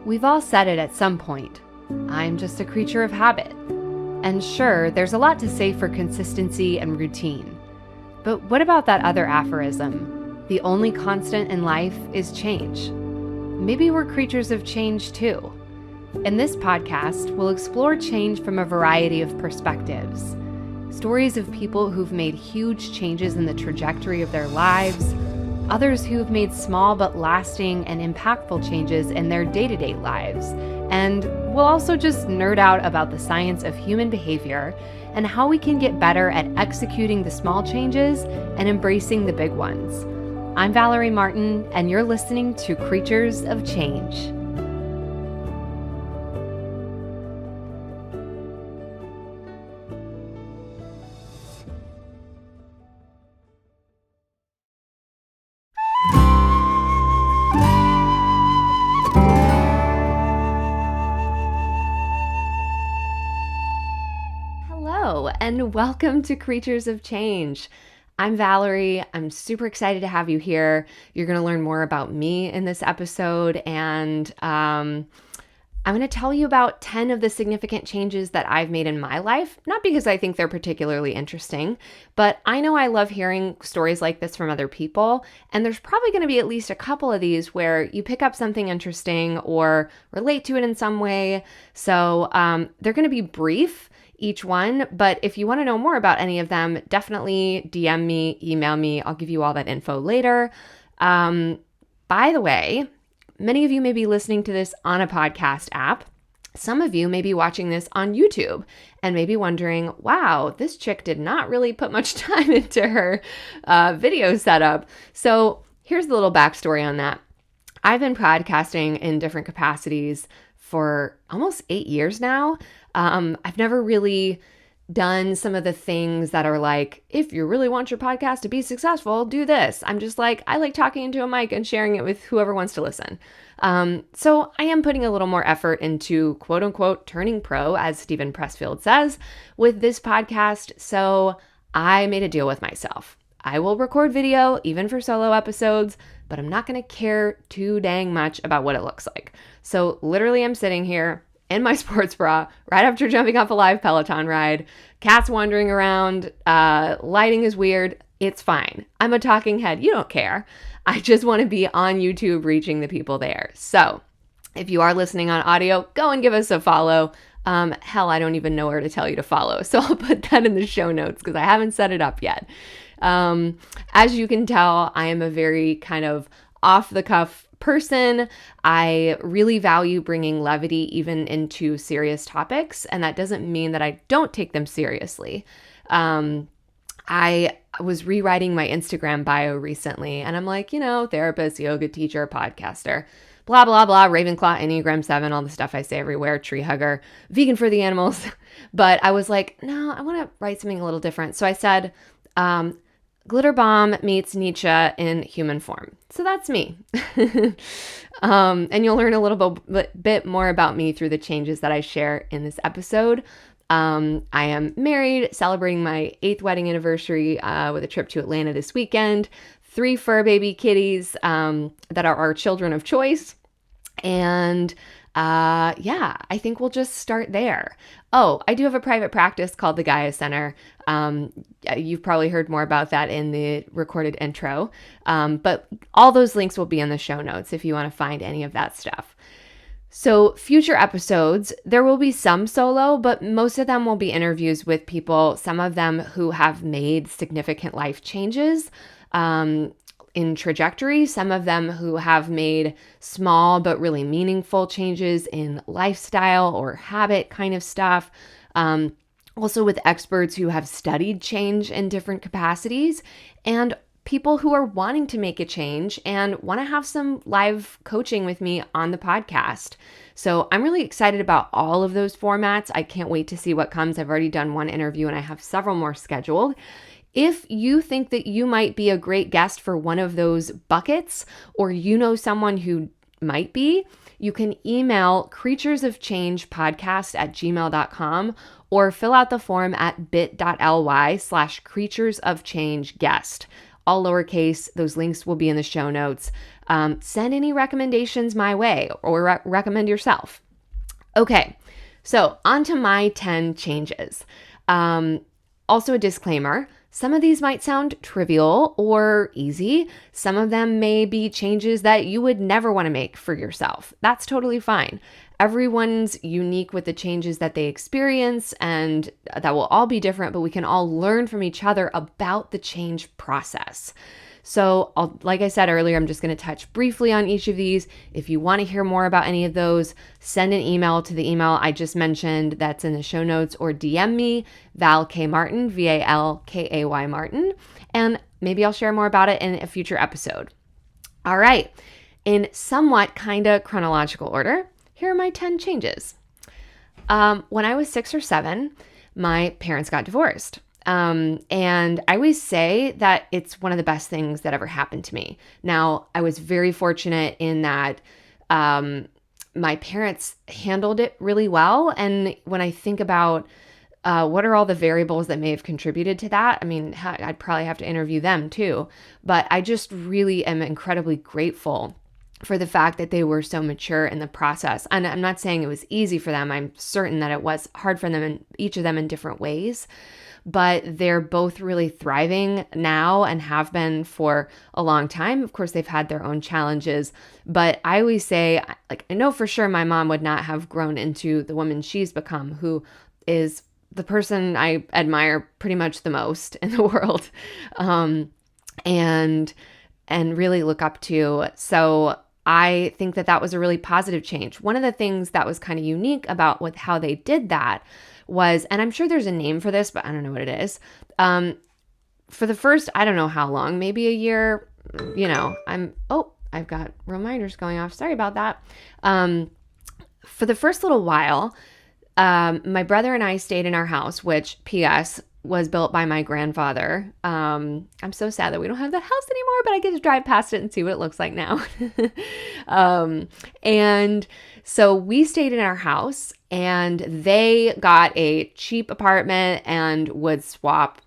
We've all said it at some point. I'm just a creature of habit. And sure, there's a lot to say for consistency and routine. But what about that other aphorism? The only constant in life is change. Maybe we're creatures of change too. In this podcast, we'll explore change from a variety of perspectives. Stories of people who've made huge changes in the trajectory of their lives, others who've made small but lasting and impactful changes in their day-to-day lives. And we'll also just nerd out about the science of human behavior and how we can get better at executing the small changes and embracing the big ones. I'm Valerie Martin, and you're listening to Creatures of Change. And welcome to Creatures of Change. I'm Valerie. I'm super excited to have you here. You're going to learn more about me in this episode, and I'm going to tell you about 10 of the significant changes that I've made in my life, not because I think they're particularly interesting, but I know I love hearing stories like this from other people, and there's probably going to be at least a couple of these where you pick up something interesting or relate to it in some way. So they're going to be brief, each one, but if you want to know more about any of them, definitely DM me, email me. I'll give you all that info later. By the way, many of you may be listening to this on a podcast app. Some of you may be watching this on YouTube and may be wondering, wow, this chick did not really put much time into her video setup. So here's the little backstory on that. I've been podcasting in different capacities for almost 8 years now. I've never really done some of the things that are like, if you really want your podcast to be successful, do this. I'm just like, I like talking into a mic and sharing it with whoever wants to listen. So I am putting a little more effort into quote unquote turning pro, as Stephen Pressfield says, with this podcast. So I made a deal with myself. I will record video even for solo episodes, but I'm not going to care too dang much about what it looks like. So literally I'm sitting here in my sports bra right after jumping off a live Peloton ride. Cat's wandering around. Lighting is weird. It's fine. I'm a talking head. You don't care. I just want to be on YouTube reaching the people there. So if you are listening on audio, go and give us a follow. Hell, I don't even know where to tell you to follow. So I'll put that in the show notes because I haven't set it up yet. As you can tell, I am a very kind of off the cuff person. I really value bringing levity even into serious topics, and that doesn't mean that I don't take them seriously. I was rewriting my Instagram bio recently, and I'm like, therapist, yoga teacher, podcaster, blah, blah, blah, Ravenclaw, Enneagram 7, all the stuff I say everywhere, tree hugger, vegan for the animals. But I was like, no, I want to write something a little different. So I said, Glitter Bomb meets Nietzsche in human form. So that's me. And you'll learn a little bit more about me through the changes that I share in this episode. I am married, celebrating my 8th wedding anniversary with a trip to Atlanta this weekend. 3 fur baby kitties that are our children of choice. And I think we'll just start there. Oh, I do have a private practice called the Gaia Center. You've probably heard more about that in the recorded intro. But all those links will be in the show notes if you want to find any of that stuff. So future episodes, there will be some solo, but most of them will be interviews with people, some of them who have made significant life changes in trajectory, some of them who have made small but really meaningful changes in lifestyle or habit kind of stuff. Also with experts who have studied change in different capacities, and people who are wanting to make a change and want to have some live coaching with me on the podcast. So I'm really excited about all of those formats. I can't wait to see what comes. I've already done one interview and I have several more scheduled. If you think that you might be a great guest for one of those buckets, or you know someone who might be, you can email creaturesofchangepodcast@gmail.com or fill out the form at bit.ly/creaturesofchangeguest. all lowercase. Those links will be in the show notes. Send any recommendations my way or recommend yourself. Okay, so on to my 10 changes. Also a disclaimer, some of these might sound trivial or easy. Some of them may be changes that you would never want to make for yourself. That's totally fine. Everyone's unique with the changes that they experience, and that will all be different, but we can all learn from each other about the change process. So like I said earlier, I'm just going to touch briefly on each of these. If you want to hear more about any of those, send an email to the email I just mentioned that's in the show notes, or DM me, Val K. Martin, VALKAY Martin, and maybe I'll share more about it in a future episode. All right, in somewhat kind of chronological order, here are my 10 changes. When I was 6 or 7, my parents got divorced. And I always say that it's one of the best things that ever happened to me. Now, I was very fortunate in that my parents handled it really well. And when I think about what are all the variables that may have contributed to that, I mean, I'd probably have to interview them too. But I just really am incredibly grateful for the fact that they were so mature in the process. And I'm not saying it was easy for them. I'm certain that it was hard for them, and each of them in different ways. But they're both really thriving now and have been for a long time. Of course, they've had their own challenges, but I always say, like, I know for sure my mom would not have grown into the woman she's become, who is the person I admire pretty much the most in the world, and really look up to. So I think that was a really positive change. One of the things that was kind of unique about how they did that was, and I'm sure there's a name for this, but I don't know what it is. For the first, I don't know how long, maybe a year, I've got reminders going off. Sorry about that. For the first little while, my brother and I stayed in our house, which, P.S., was built by my grandfather. I'm so sad that we don't have the house anymore, but I get to drive past it and see what it looks like now. And so we stayed in our house, and they got a cheap apartment and would swap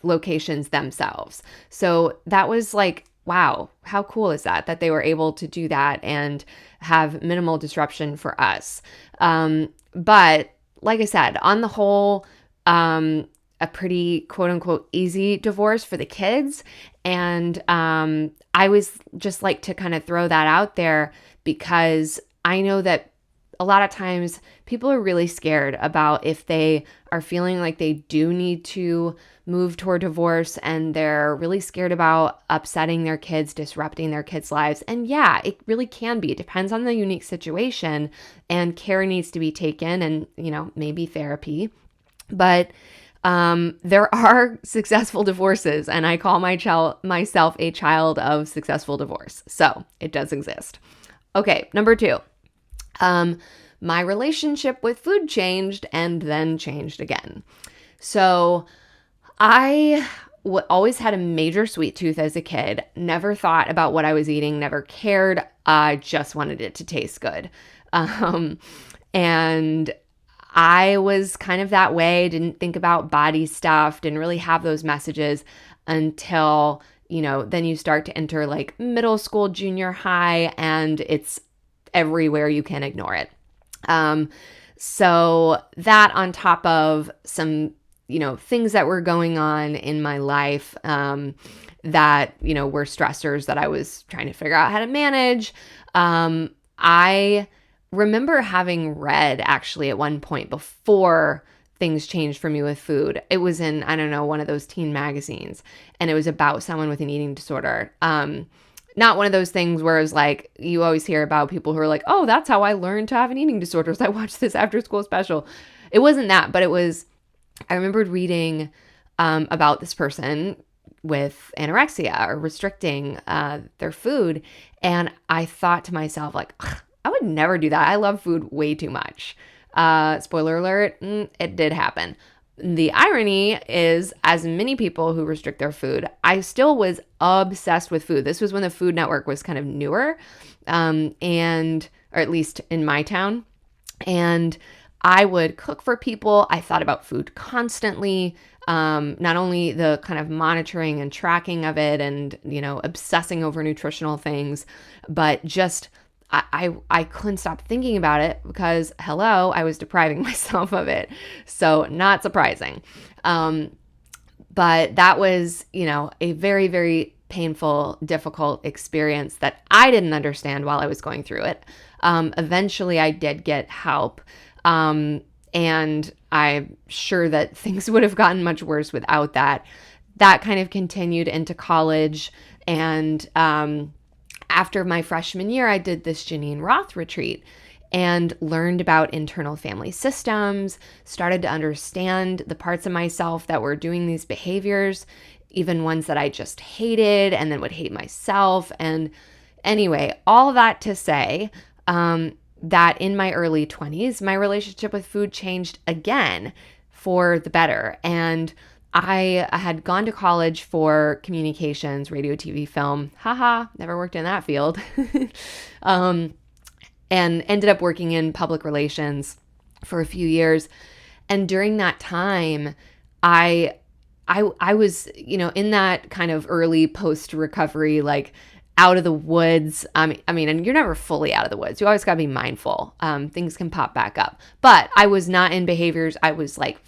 locations themselves. So that was like, wow, how cool is that they were able to do that and have minimal disruption for us. But like I said, on the whole, a pretty quote unquote easy divorce for the kids. And I always just like to kind of throw that out there, because I know that a lot of times people are really scared about if they are feeling like they do need to move toward divorce, and they're really scared about upsetting their kids, disrupting their kids' lives. And yeah, it really can be. It depends on the unique situation, and care needs to be taken, and, maybe therapy. But there are successful divorces, and I call myself a child of successful divorce. So it does exist. Okay, number 2. My relationship with food changed and then changed again. So I always had a major sweet tooth as a kid, never thought about what I was eating, never cared. I just wanted it to taste good. And I was kind of that way, didn't think about body stuff, didn't really have those messages until, then you start to enter like middle school, junior high, and it's everywhere, you can't ignore it. So that, on top of some, things that were going on in my life, that, were stressors that I was trying to figure out how to manage. I remember having read, actually, at one point before things changed for me with food. It was in, I don't know, one of those teen magazines, and it was about someone with an eating disorder. Not one of those things where it's like, you always hear about people who are like, oh, that's how I learned to have an eating disorder, so I watched this after school special. It wasn't that, but it was, I remembered reading about this person with anorexia or restricting their food. And I thought to myself, like, I would never do that. I love food way too much. Spoiler alert, it did happen. The irony is, as many people who restrict their food, I still was obsessed with food. This was when the Food Network was kind of newer, or at least in my town. And I would cook for people. I thought about food constantly. Not only the kind of monitoring and tracking of it and, obsessing over nutritional things, but just I couldn't stop thinking about it because, hello, I was depriving myself of it. So not surprising. But that was, a very, very painful, difficult experience that I didn't understand while I was going through it. Eventually, I did get help. And I'm sure that things would have gotten much worse without that. That kind of continued into college. And after my freshman year, I did this Janine Roth retreat and learned about internal family systems, started to understand the parts of myself that were doing these behaviors, even ones that I just hated and then would hate myself. And anyway, all that to say, that in my early 20s, my relationship with food changed again for the better. And I had gone to college for communications, radio, TV, film. Haha, never worked in that field. And ended up working in public relations for a few years. And during that time, I was, in that kind of early post-recovery, like out of the woods. I mean, and you're never fully out of the woods. You always got to be mindful. Things can pop back up. But I was not in behaviors. I was like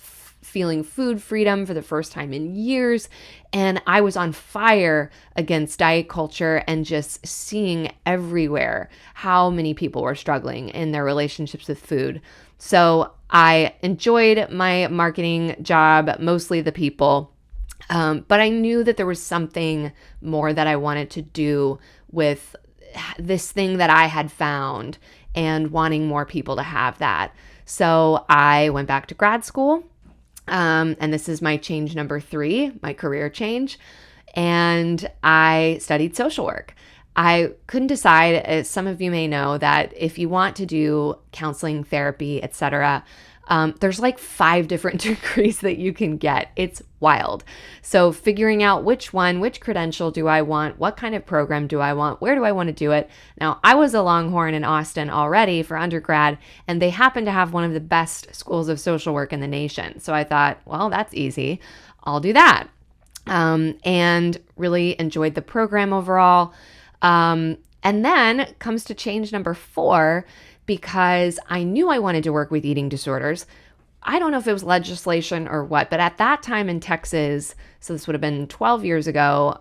feeling food freedom for the first time in years. And I was on fire against diet culture and just seeing everywhere how many people were struggling in their relationships with food. So I enjoyed my marketing job, mostly the people. But I knew that there was something more that I wanted to do with this thing that I had found and wanting more people to have that. So I went back to grad school. And this is my change number 3, my career change. And I studied social work. I couldn't decide, as some of you may know, that if you want to do counseling, therapy, etc., there's like 5 different degrees that you can get. It's wild. So figuring out which credential do I want? What kind of program do I want? Where do I want to do it? Now, I was a Longhorn in Austin already for undergrad, and they happen to have one of the best schools of social work in the nation. So I thought, well, that's easy. I'll do that. And really enjoyed the program overall. And then comes to change number 4, because I knew I wanted to work with eating disorders. I don't know if it was legislation or what, but at that time in Texas, so this would have been 12 years ago,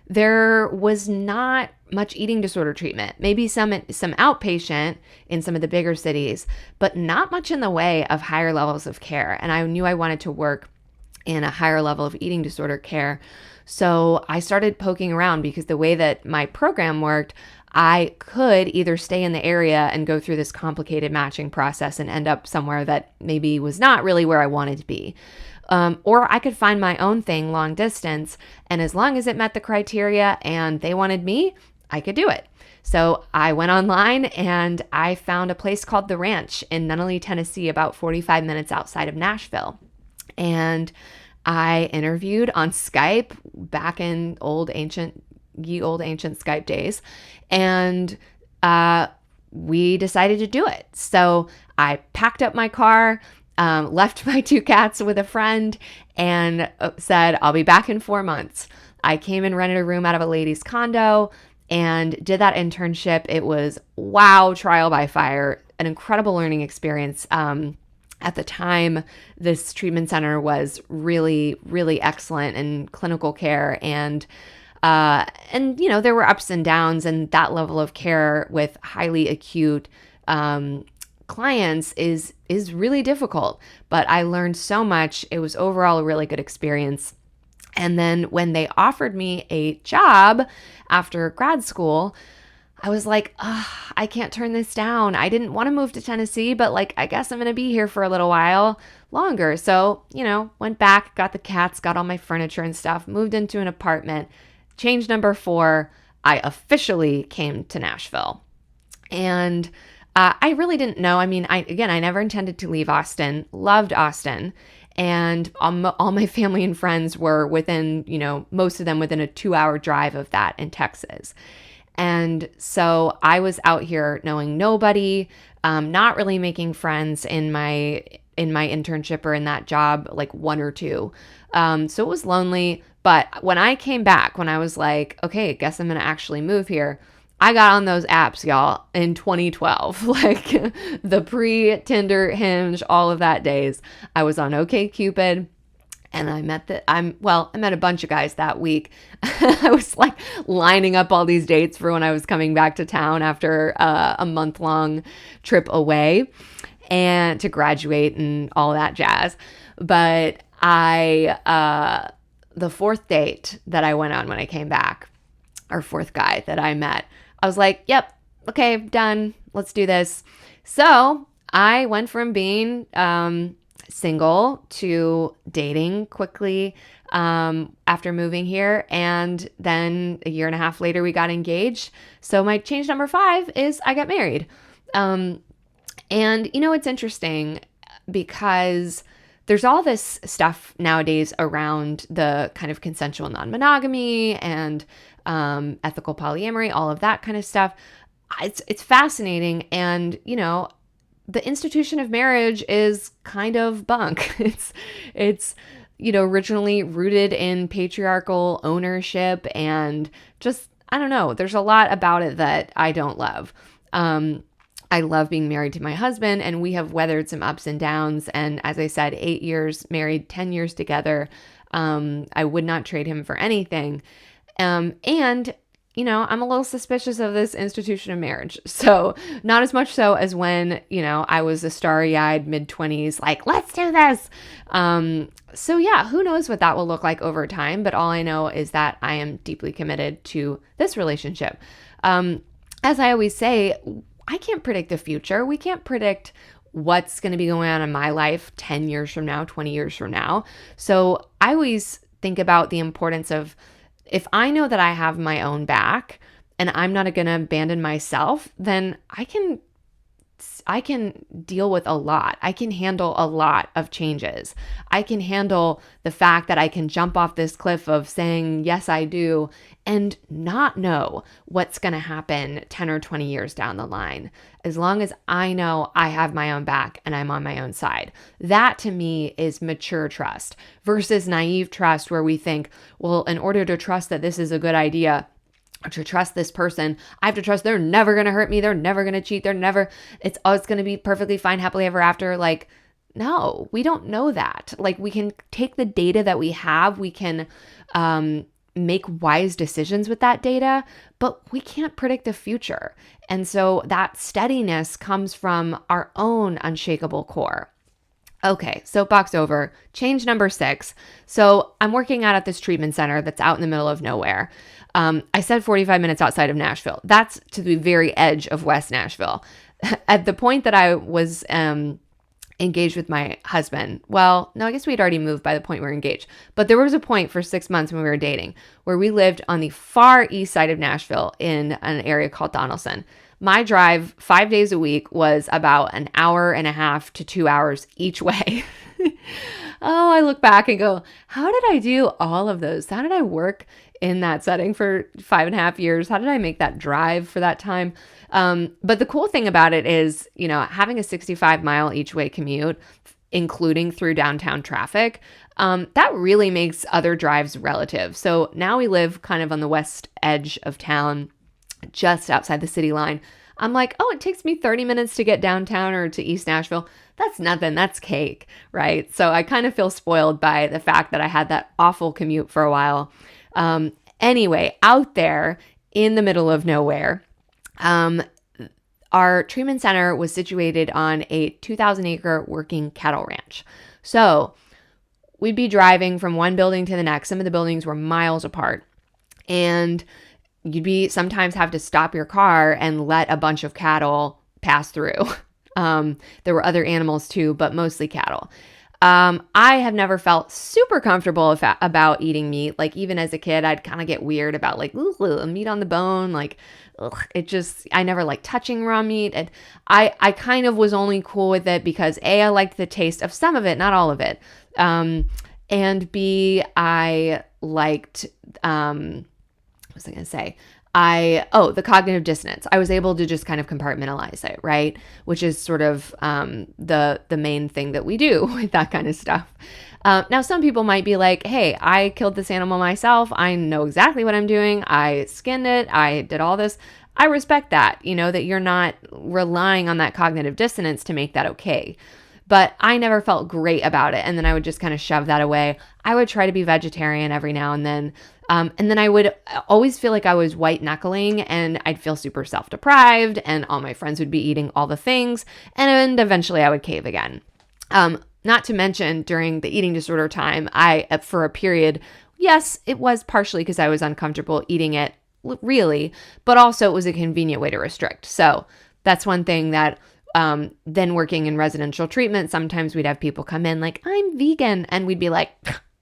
there was not much eating disorder treatment. Maybe some outpatient in some of the bigger cities, but not much in the way of higher levels of care. And I knew I wanted to work in a higher level of eating disorder care. So I started poking around because the way that my program worked, I could either stay in the area and go through this complicated matching process and end up somewhere that maybe was not really where I wanted to be. Or I could find my own thing long distance. And as long as it met the criteria and they wanted me, I could do it. So I went online and I found a place called The Ranch in Nunnally, Tennessee, about 45 minutes outside of Nashville. And I interviewed on Skype back in ye old ancient Skype days. And we decided to do it. So I packed up my car, left my 2 cats with a friend, and said, I'll be back in 4 months. I came and rented a room out of a lady's condo and did that internship. It was, wow, trial by fire, an incredible learning experience. At the time, this treatment center was really, really excellent in clinical care, and there were ups and downs, and that level of care with highly acute clients is really difficult. But I learned so much. It was overall a really good experience. And then when they offered me a job after grad school, I was like, I can't turn this down. I didn't want to move to Tennessee, but I guess I'm going to be here for a little while longer. So, went back, got the cats, got all my furniture and stuff, moved into an apartment. Change number 4, I officially came to Nashville. And I really didn't know. I mean, I never intended to leave Austin, loved Austin. And all my family and friends were within, most of them within a 2-hour drive of that in Texas. And so I was out here knowing nobody, not really making friends in my internship or in that job, like one or two. So it was lonely. But when I came back, when I was like, okay, I guess I'm going to actually move here, I got on those apps, y'all, in 2012, like the pre-Tinder, Hinge, all of that days. I was on OkCupid. And I met a bunch of guys that week. I was like lining up all these dates for when I was coming back to town after a month-long trip away and to graduate and all that jazz. But the fourth date that I went on when I came back, or fourth guy that I met, I was like, yep, okay, done. Let's do this. So I went from being single to dating quickly after moving here. And then a year and a half later, we got engaged. So my change number 5 is I got married. And it's interesting because there's all this stuff nowadays around the kind of consensual non-monogamy and ethical polyamory, all of that kind of stuff. It's fascinating. And, the institution of marriage is kind of bunk. It's originally rooted in patriarchal ownership and just, I don't know, there's a lot about it that I don't love. I love being married to my husband, and we have weathered some ups and downs. And as I said, 8 years married, 10 years together. I would not trade him for anything. And I'm a little suspicious of this institution of marriage. So not as much so as when, I was a starry-eyed mid-20s, like, let's do this. So yeah, who knows what that will look like over time. But all I know is that I am deeply committed to this relationship. As I always say, I can't predict the future. We can't predict what's going to be going on in my life 10 years from now, 20 years from now. So I always think about the importance of, if I know that I have my own back and I'm not going to abandon myself, then I can deal with a lot. I can handle a lot of changes. I can handle the fact that I can jump off this cliff of saying, yes, I do, and not know what's going to happen 10 or 20 years down the line. As long as I know I have my own back and I'm on my own side. That to me is mature trust versus naive trust, where we think, well, in order to trust that this is a good idea, or to trust this person, I have to trust they're never going to hurt me. They're never going to cheat. It's always going to be perfectly fine, happily ever after. Like, no, we don't know that. Like, we can take the data that we have. We can make wise decisions with that data, but we can't predict the future. And so that steadiness comes from our own unshakable core. Okay, soapbox over. Change number 6. So I'm working out at this treatment center that's out in the middle of nowhere. I said 45 minutes outside of Nashville. That's to the very edge of West Nashville. At the point that I was engaged with my husband, well, no, I guess we had already moved by the point we were engaged. But there was a point for 6 months when we were dating where we lived on the far east side of Nashville in an area called Donaldson. My drive 5 days a week was about an hour and a half to 2 hours each way. Oh, I look back and go, how did I do all of those? How did I work in that setting for 5.5 years? How did I make that drive for that time? But the cool thing about it is, having a 65-mile each way commute, including through downtown traffic, that really makes other drives relative. So now we live kind of on the west edge of town, just outside the city line. I'm like, oh, it takes me 30 minutes to get downtown or to East Nashville. That's nothing. That's cake, right? So I kind of feel spoiled by the fact that I had that awful commute for a while. Anyway, out there in the middle of nowhere, our treatment center was situated on a 2,000-acre working cattle ranch. So we'd be driving from one building to the next. Some of the buildings were miles apart. And you'd sometimes have to stop your car and let a bunch of cattle pass through. There were other animals too, but mostly cattle. I have never felt super comfortable about eating meat. Like, even as a kid, I'd kind of get weird about like meat on the bone. Like, I never liked touching raw meat. And I kind of was only cool with it because A, I liked the taste of some of it, not all of it. And B, I liked, what was I going to say? the cognitive dissonance. I was able to just kind of compartmentalize it, right? Which is sort of the main thing that we do with that kind of stuff. Now, some people might be like, hey, I killed this animal myself. I know exactly what I'm doing. I skinned it. I did all this. I respect that, that you're not relying on that cognitive dissonance to make that okay. But I never felt great about it. And then I would just kind of shove that away. I would try to be vegetarian every now and then. And then I would always feel like I was white knuckling and I'd feel super self-deprived and all my friends would be eating all the things. And eventually I would cave again. Not to mention during the eating disorder time, for a period, yes, it was partially because I was uncomfortable eating it really, but also it was a convenient way to restrict. So that's one thing that then working in residential treatment, sometimes we'd have people come in like, I'm vegan. And we'd be like,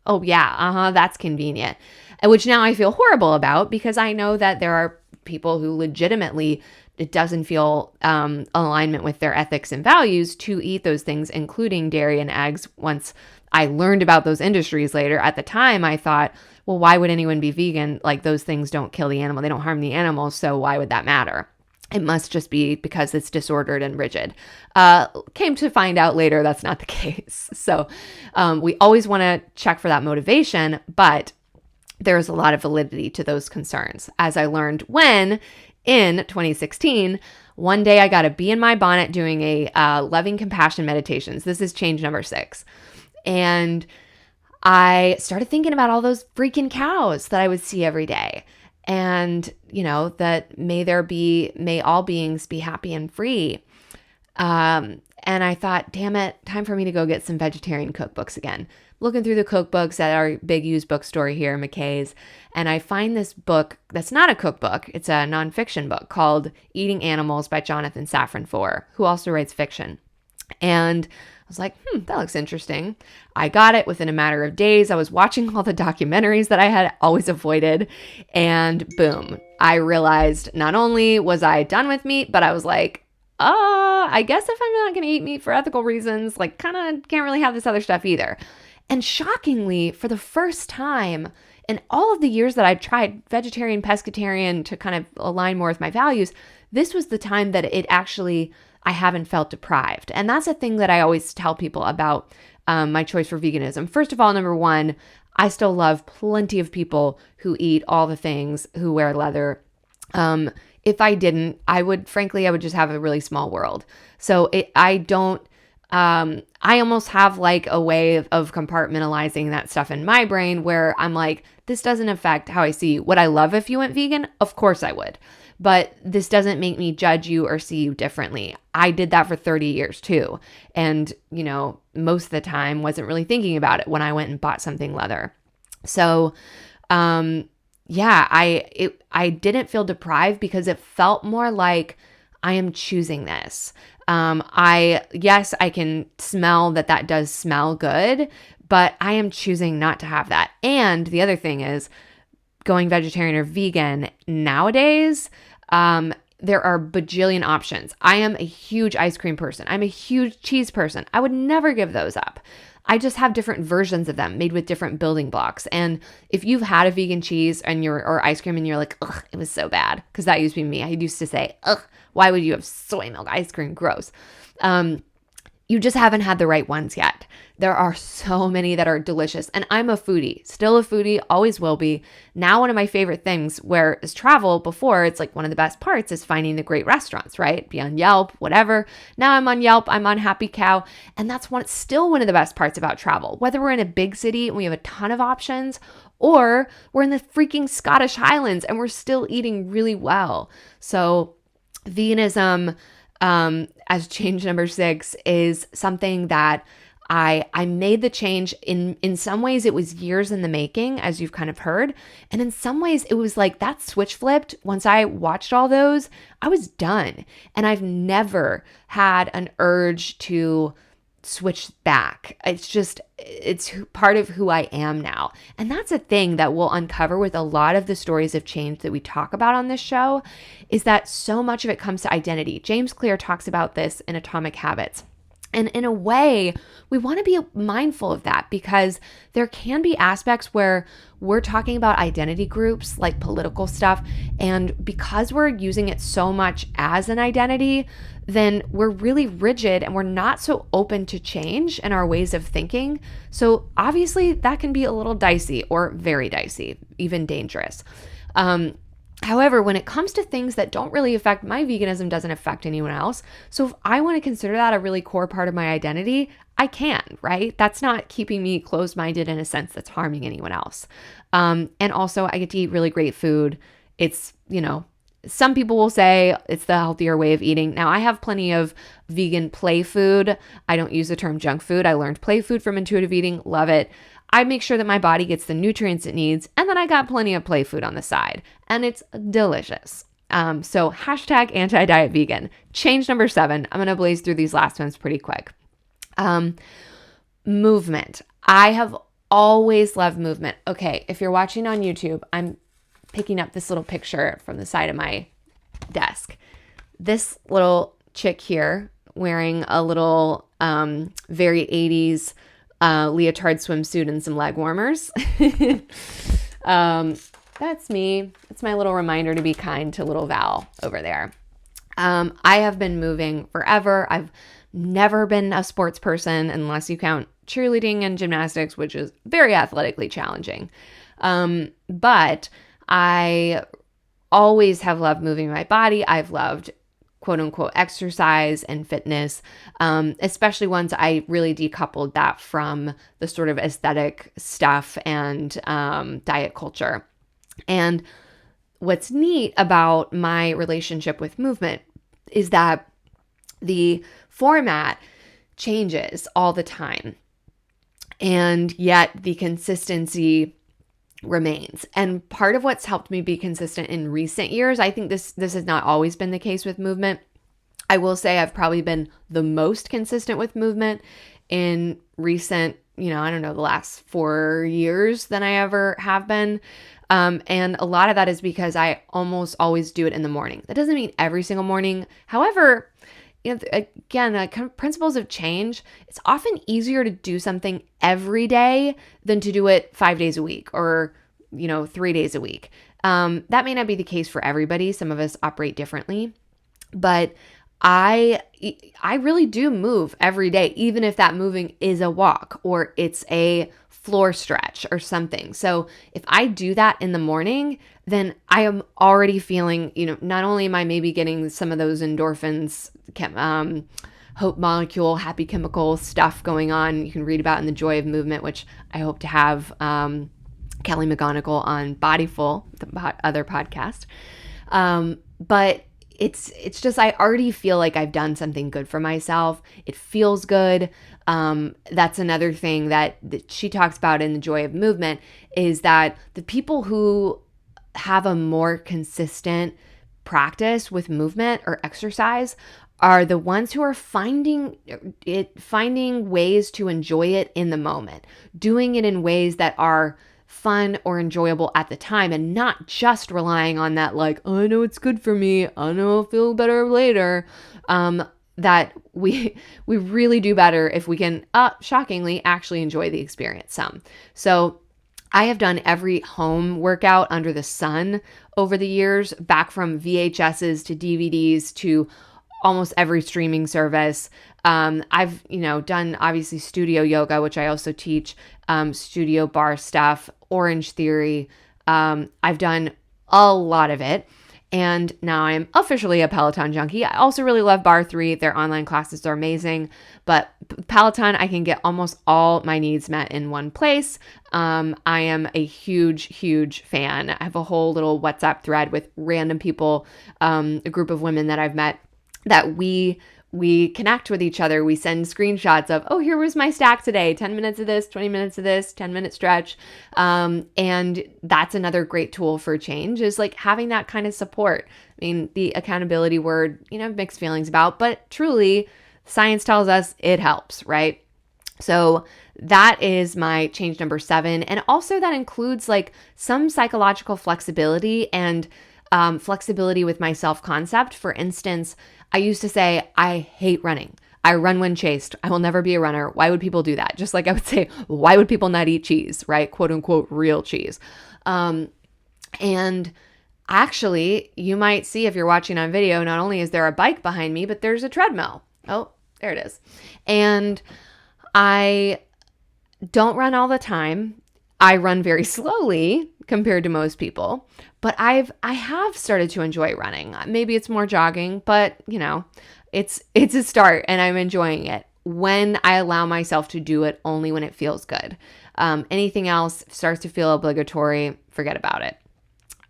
oh yeah, that's convenient. Which now I feel horrible about because I know that there are people who legitimately, it doesn't feel alignment with their ethics and values to eat those things, including dairy and eggs. Once I learned about those industries later, at the time I thought, well, why would anyone be vegan? Like those things don't kill the animal. They don't harm the animal. So why would that matter? It must just be because it's disordered and rigid. Came to find out later that's not the case. So we always want to check for that motivation, but there's a lot of validity to those concerns. As I learned when in 2016, one day I got a bee in my bonnet doing a loving compassion meditations. This is change number 6. And I started thinking about all those freaking cows that I would see every day. And, that may all beings be happy and free. And I thought, damn it, time for me to go get some vegetarian cookbooks again. Looking through the cookbooks at our big used bookstore here, McKay's, and I find this book that's not a cookbook. It's a nonfiction book called Eating Animals by Jonathan Safran Foer, who also writes fiction. And I was like, that looks interesting. I got it within a matter of days. I was watching all the documentaries that I had always avoided. And boom, I realized not only was I done with meat, but I was like, I guess if I'm not going to eat meat for ethical reasons, like kind of can't really have this other stuff either. And shockingly, for the first time in all of the years that I tried vegetarian, pescatarian to kind of align more with my values, this was the time that I haven't felt deprived. And that's a thing that I always tell people about my choice for veganism. First of all, number one, I still love plenty of people who eat all the things, who wear leather. If I didn't, I would just have a really small world. So I almost have like a way of compartmentalizing that stuff in my brain where I'm like, this doesn't affect how I see you. Would I love if you went vegan? Of course I would. But this doesn't make me judge you or see you differently. I did that for 30 years too. And, most of the time wasn't really thinking about it when I went and bought something leather. So, I didn't feel deprived because it felt more like I am choosing this. I can smell that does smell good, but I am choosing not to have that. And the other thing is going vegetarian or vegan nowadays, there are bajillion options. I am a huge ice cream person. I'm a huge cheese person. I would never give those up. I just have different versions of them made with different building blocks. And if you've had a vegan cheese or ice cream and you're like, ugh, it was so bad, because that used to be me. I used to say, ugh, why would you have soy milk ice cream? Gross. You just haven't had the right ones yet. There are so many that are delicious. And I'm a foodie, still a foodie, always will be. Now, one of my favorite things is travel. Before, it's like one of the best parts is finding the great restaurants, right? Be on Yelp, whatever. Now I'm on Yelp, I'm on Happy Cow. And that's still one of the best parts about travel. Whether we're in a big city and we have a ton of options, or we're in the freaking Scottish Highlands and we're still eating really well. So veganism, as change number 6, is something that I made the change. In some ways it was years in the making, as you've kind of heard. And in some ways it was like that switch flipped. Once I watched all those, I was done. And I've never had an urge to switch back. It's part of who I am now. And that's a thing that we'll uncover with a lot of the stories of change that we talk about on this show, is that so much of it comes to identity. James Clear talks about this in Atomic Habits. And in a way, we want to be mindful of that because there can be aspects where we're talking about identity groups like political stuff. And because we're using it so much as an identity, then we're really rigid and we're not so open to change in our ways of thinking. So obviously that can be a little dicey or very dicey, even dangerous. However, when it comes to things that don't really affect my veganism, doesn't affect anyone else. So if I want to consider that a really core part of my identity, I can, right? That's not keeping me closed-minded in a sense that's harming anyone else. And also I get to eat really great food. It's, some people will say it's the healthier way of eating. Now, I have plenty of vegan play food. I don't use the term junk food. I learned play food from intuitive eating. Love it. I make sure that my body gets the nutrients it needs, and then I got plenty of play food on the side, and it's delicious. So hashtag anti-diet vegan. Change number 7. I'm going to blaze through these last ones pretty quick. Movement. I have always loved movement. Okay, if you're watching on YouTube, I'm picking up this little picture from the side of my desk. This little chick here wearing a little very 80s leotard swimsuit and some leg warmers. That's me. It's my little reminder to be kind to little Val over there. I have been moving forever. I've never been a sports person unless you count cheerleading and gymnastics, which is very athletically challenging. But I always have loved moving my body. I've loved quote unquote exercise and fitness, especially once I really decoupled that from the sort of aesthetic stuff and diet culture. And what's neat about my relationship with movement is that the format changes all the time, and yet the consistency remains. And part of what's helped me be consistent in recent years, I think this has not always been the case with movement. I will say I've probably been the most consistent with movement in recent, the last 4 years than I ever have been. And a lot of that is because I almost always do it in the morning. That doesn't mean every single morning. However, again, kind of principles of change, it's often easier to do something every day than to do it 5 days a week or, 3 days a week. That may not be the case for everybody. Some of us operate differently, but I really do move every day, even if that moving is a walk or it's a floor stretch or something. So if I do that in the morning, then I am already feeling, not only am I maybe getting some of those endorphins, hope molecule, happy chemical stuff going on. You can read about in The Joy of Movement, which I hope to have Kelly McGonigal on Bodyful, the other podcast. But it's just, I already feel like I've done something good for myself. It feels good. That's another thing that she talks about in The Joy of Movement is that the people who have a more consistent practice with movement or exercise are the ones who are finding ways to enjoy it in the moment, doing it in ways that are fun or enjoyable at the time, and not just relying on that, like, oh, I know it's good for me, I know I'll feel better later. That we really do better if we can, shockingly, actually enjoy the experience some. So I have done every home workout under the sun over the years, back from VHSs to DVDs to almost every streaming service. I've, done obviously studio yoga, which I also teach, studio bar stuff, Orange Theory. I've done a lot of it. And now I'm officially a Peloton junkie. I also really love Bar 3. Their online classes are amazing. But Peloton, I can get almost all my needs met in one place. I am a huge, huge fan. I have a whole little WhatsApp thread with random people, a group of women that I've met, that we connect with each other. We send screenshots of, oh, here was my stack today, 10 minutes of this, 20 minutes of this, 10-minute stretch. And that's another great tool for change, is like having that kind of support. I mean, the accountability word, mixed feelings about, but truly science tells us it helps, right? So that is my change number 7. And also that includes like some psychological flexibility and flexibility with my self-concept. For instance, I used to say, I hate running. I run when chased. I will never be a runner. Why would people do that? Just like I would say, why would people not eat cheese, right? Quote unquote, real cheese. And actually, you might see if you're watching on video, not only is there a bike behind me, but there's a treadmill. Oh, there it is. And I don't run all the time. I run very slowly compared to most people, but I have started to enjoy running. Maybe it's more jogging, but it's a start and I'm enjoying it when I allow myself to do it only when it feels good. Anything else starts to feel obligatory, forget about it.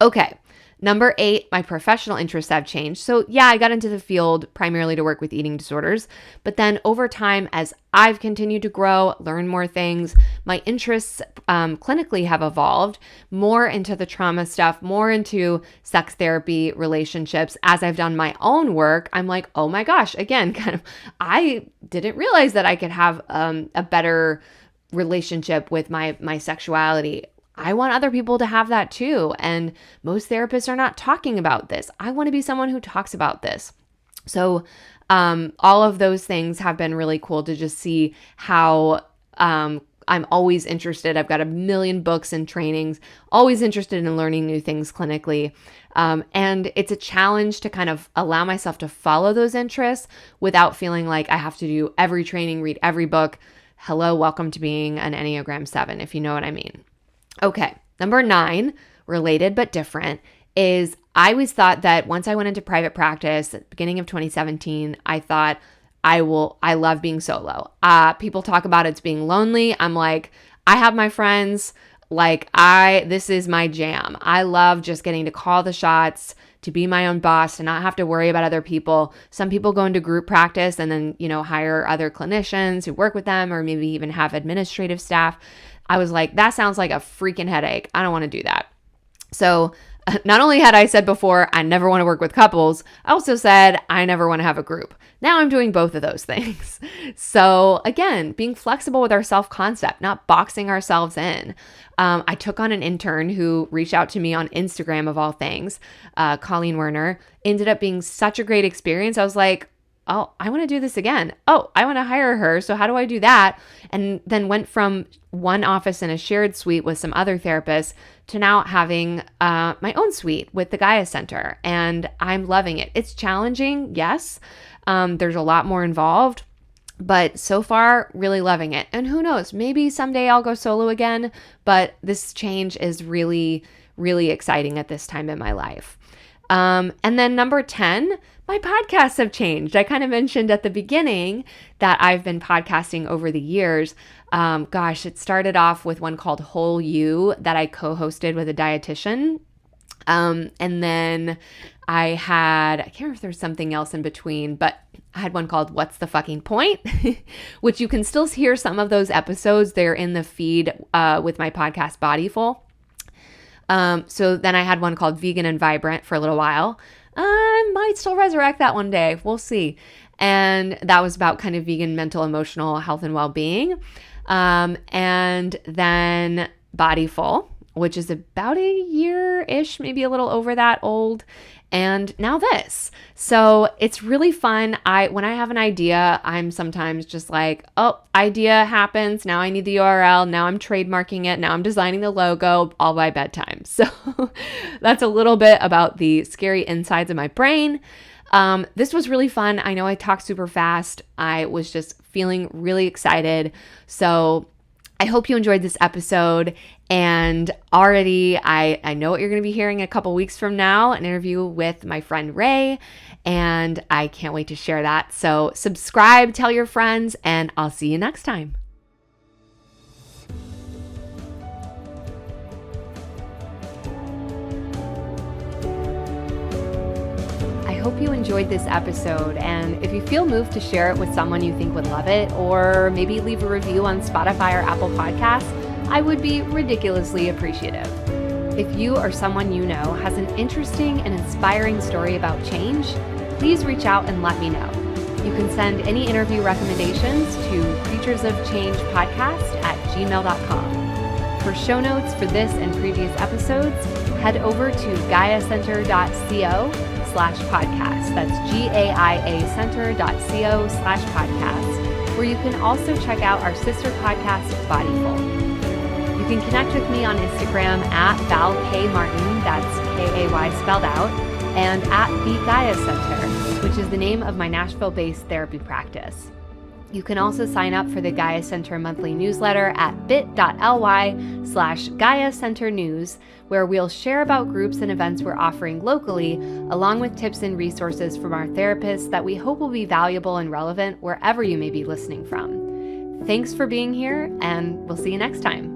Okay. Number 8, my professional interests have changed. So yeah, I got into the field primarily to work with eating disorders, but then over time, as I've continued to grow, learn more things, my interests clinically have evolved more into the trauma stuff, more into sex therapy, relationships. As I've done my own work, I'm like, oh my gosh, again, I didn't realize that I could have a better relationship with my sexuality. I want other people to have that too. And most therapists are not talking about this. I want to be someone who talks about this. So all of those things have been really cool to just see how I'm always interested. I've got a million books and trainings, always interested in learning new things clinically. And it's a challenge to kind of allow myself to follow those interests without feeling like I have to do every training, read every book. Hello, welcome to being an Enneagram 7, if you know what I mean. Okay, number 9, related but different, is I always thought that once I went into private practice at the beginning of 2017, I thought I love being solo. People talk about it's being lonely. I'm like, I have my friends. This is my jam. I love just getting to call the shots, to be my own boss, to not have to worry about other people. Some people go into group practice and then, hire other clinicians who work with them or maybe even have administrative staff. I was like, that sounds like a freaking headache. I don't want to do that. So not only had I said before, I never want to work with couples, I also said I never want to have a group. Now I'm doing both of those things. So again, being flexible with our self-concept, not boxing ourselves in. I took on an intern who reached out to me on Instagram of all things, Colleen Werner. Ended up being such a great experience. I was like, oh, I want to do this again. Oh, I want to hire her. So how do I do that? And then went from one office in a shared suite with some other therapists to now having my own suite with the Gaia Center. And I'm loving it. It's challenging, yes. There's a lot more involved, but so far, really loving it. And who knows, maybe someday I'll go solo again, but this change is really, really exciting at this time in my life. And then number 10, my podcasts have changed. I kind of mentioned at the beginning that I've been podcasting over the years. It started off with one called Whole You that I co-hosted with a dietitian. And then I can't remember if there's something else in between, but I had one called What's the Fucking Point, which you can still hear some of those episodes. They're in the feed with my podcast Bodyful. So then I had one called Vegan and Vibrant for a little while. I might still resurrect that one day. We'll see. And that was about kind of vegan, mental, emotional health and well-being. And then Bodyful, which is about a year-ish, maybe a little over that old. And now this. So it's really fun. When I have an idea, I'm sometimes just like, oh, idea happens. Now I need the URL. Now I'm trademarking it. Now I'm designing the logo all by bedtime. So that's a little bit about the scary insides of my brain. This was really fun. I know I talked super fast. I was just feeling really excited. So I hope you enjoyed this episode. And already I know what you're going to be hearing a couple weeks from now, an interview with my friend Ray, and I can't wait to share that. So subscribe, tell your friends, and I'll see you next time. I hope you enjoyed this episode, and if you feel moved to share it with someone you think would love it, or maybe leave a review on Spotify or Apple Podcasts, I would be ridiculously appreciative. If you or someone you know has an interesting and inspiring story about change, please reach out and let me know. You can send any interview recommendations to creaturesofchangepodcast@gmail.com. For show notes for this and previous episodes, head over to GaiaCenter.co/. GaiaCenter.co/podcast. That's GAIAcenter.co/podcast, where you can also check out our sister podcast, Bodyful. You can connect with me on Instagram at Val K. Martin, that's K-A-Y spelled out, and at the Gaia Center, which is the name of my Nashville-based therapy practice. You can also sign up for the Gaia Center monthly newsletter at bit.ly/Gaia Center News, where we'll share about groups and events we're offering locally, along with tips and resources from our therapists that we hope will be valuable and relevant wherever you may be listening from. Thanks for being here, and we'll see you next time.